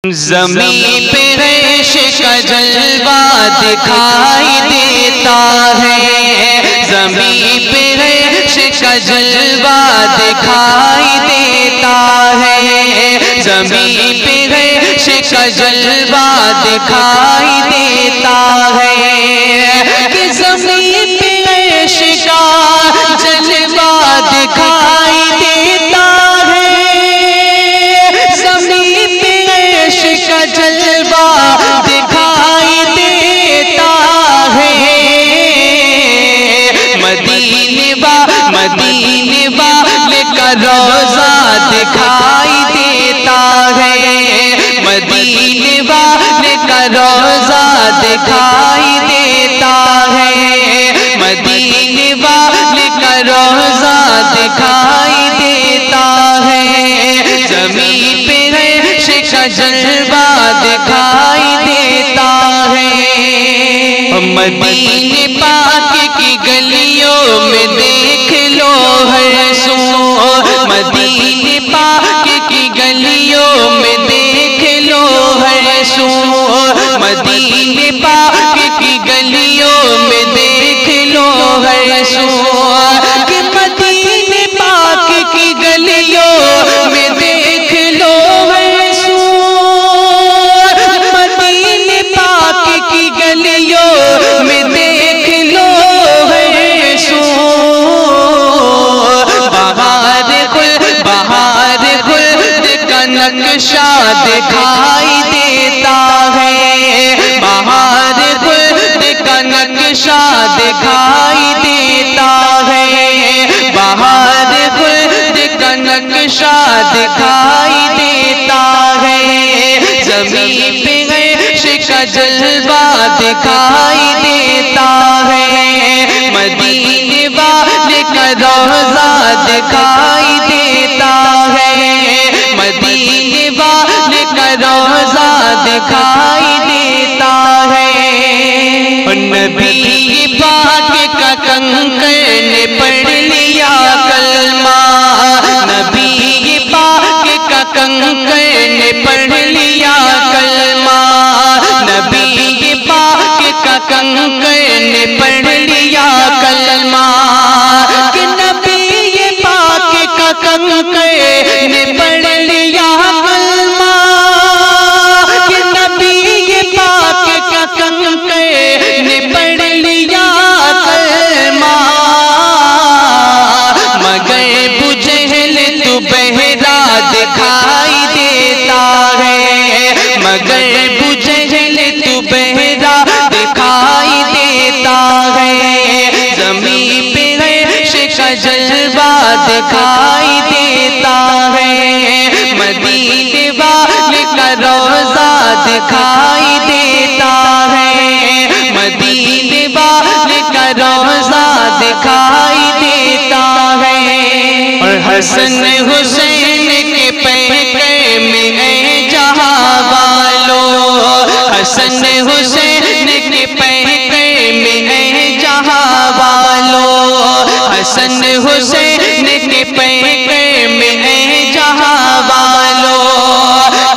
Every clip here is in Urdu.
زمین پہ عرش کا جلوہ دکھائی دیتا ہے، زمین پہ عرش کا جلوہ دکھائی دیتا ہے، زمین پہ عرش کا جلوہ دکھائی دیتا ہے، کہ زمین پہ عرش کا جلوہ دکھائی دیتا ہے، زمین پہ عرش کا جلوہ دکھائی دیتا ہے، مدینے والے کا روضہ دکھائی دیتا ہے، مدینے والے کا روضہ دکھائی دیتا ہے، مدینے والے کا روضہ دکھائی دیتا ہے، زمین پہ عرش کا جلوہ دکھائی دیتا ہے، مدینے پاک کی گلیوں میں دیکھ لو ہر سو، مدینے پاک کی گلیوں میں دیکھ لو ہر سو، مدینے پاک کی گلیوں میں دیکھ لو ہر سو، کہ مدینے پاک کی گلیوں میں دیکھ لو ہر سو، مدینے پاک کی گلیوں میں دیکھ لو ہر سو، بہار خلد کا نقشہ دکھائی دیتا ہے، بہار خلد کا نقشہ دکھائی دیتا ہے، بہار خلد کا نقشہ دکھائی دیتا ہے، زمین پہ عرش کا جلوہ دکھائی دیتا ہے، مدینے والے کا روضہ دکھائی دیتا ہے، مدینے والے کا روضہ دکھائی دیتا ہے، نبی پاک کا کنکر نے پڑھ لیا کلمہ، نبی پاک کا کنکر نے پڑھ لیا کلمہ، نبی پاک کا کنکر نے پڑھ لیا کلمہ، کہ نبی پاک کا کنکر نے پڑھ لیا کلمہ، کہ نبی پاک کا کنکر نے پڑھ لیا کلمہ، مگر ابو جہل تو بہرا دکھائی دیتا ہے، مگر ابو جہل تو بہرا دکھائی دیتا ہے، زمین پہ عرش کا جلوہ دکھائی دیتا ہے، مدینے والے کا روضہ دکھائی دیتا ہے، مدینے والے کا روضہ دکھائی دیتا ہے، اور حسن حسین کے پیکر میں اے جہاں والو، حسن حسین کے پیکر میں اے جہاں والو، حسن حسین کے پیکر میں اے جہاں والو،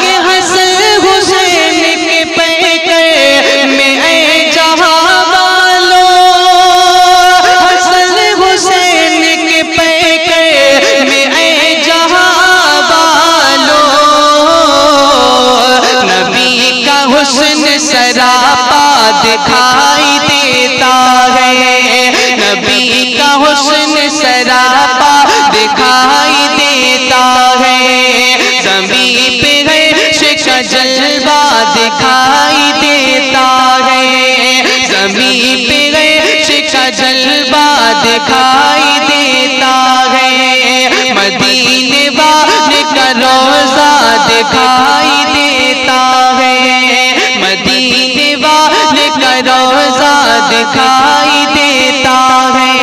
کہ حسن حسین کے پیکر میں اے جہاں والو، حسن حسین کے پیکر میں اے جہاں والو، نبی کا حسن سراپا دکھائی دیتا ہے، نبی کا حسن سراپا دکھائی دیتا ہے، زمین پہ عرش کا جلوہ دکھائی دیتا ہے، زمین پہ عرش کا جلوہ دکھائی دیتا ہے، مدینے والے کا روضہ دکھائی دیتا ہے، مدینے والے کا روضہ دکھائی دیتا ہے،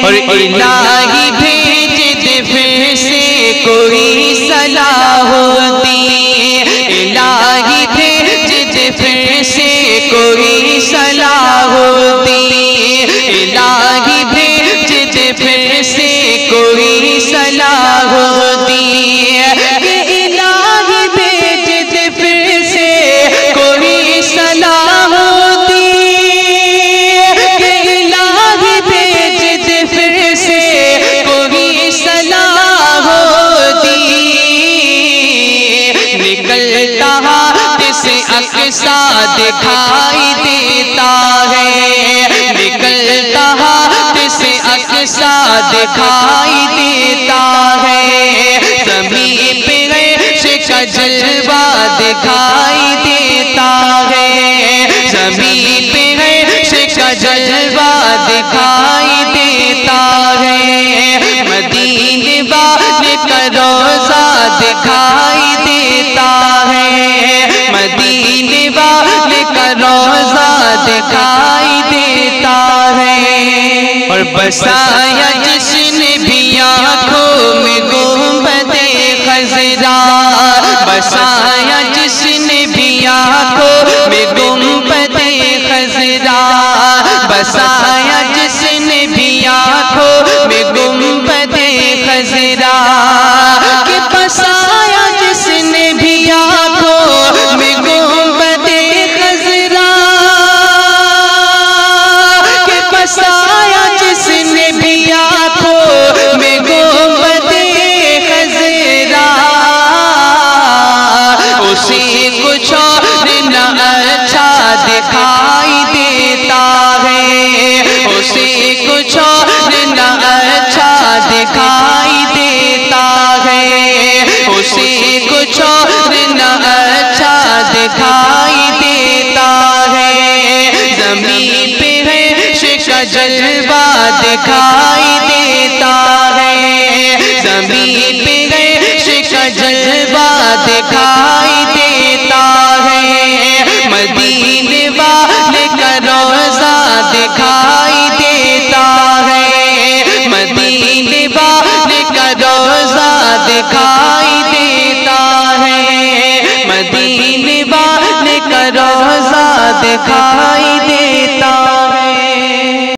اور الہی بھیج دے پھر سے کوئی صلاح ہوتی، الہی بھیج دے پھر سے کوئی صلاح ہوتی، الہی بھیج دے پھر سے کوئی صلاح ہوتی، کہ الہی بھیج دے پھر نکلتا ہاتھ سے اقصا دکھائی دیتا ہے، نکلتا ہاتھ سے اقصا دکھائی دیتا ہے، زمین پہ عرش کا جلوہ دکھائی دیتا ہے، زمین پہ عرش کا جلوہ دکھائی دیتا ہے، مدینے والے کا روضہ دکھائی دیتا ہے، مدینے والے کا روضہ دکھائی دیتا ہے، اور بسایا جس نے بھی آنکھوں میں گنبد خضرا، بسایا جس نے بھی آنکھوں میں گنبد خضرا، بسایا جس نے بھی آنکھوں میں گنبد خضرا، کہ بسایا جس نے بھی آنکھوں میں گنبد خضرا، کہ بسایا جس نے بھی آنکھوں میں گنبد خضرا، اسے کچھ اور نہ اچھا دکھائی دیتا ہے، اسے کچھ اور نہ اچھا دکھائی دیتا ہے، اسے کچھ اور نہ اچھا دکھائی دیتا ہے، زمین پہ عرش کا جلوہ دکھائی دیتا ہے، زمین پہ عرش کا جلوہ دکھائی دیتا ہے، مدینے والے کا روضہ دکھائی دیتا ہے، مدینے والے کا روضہ دکھائی دیتا ہے، مدینے والے کا روضہ دکھائی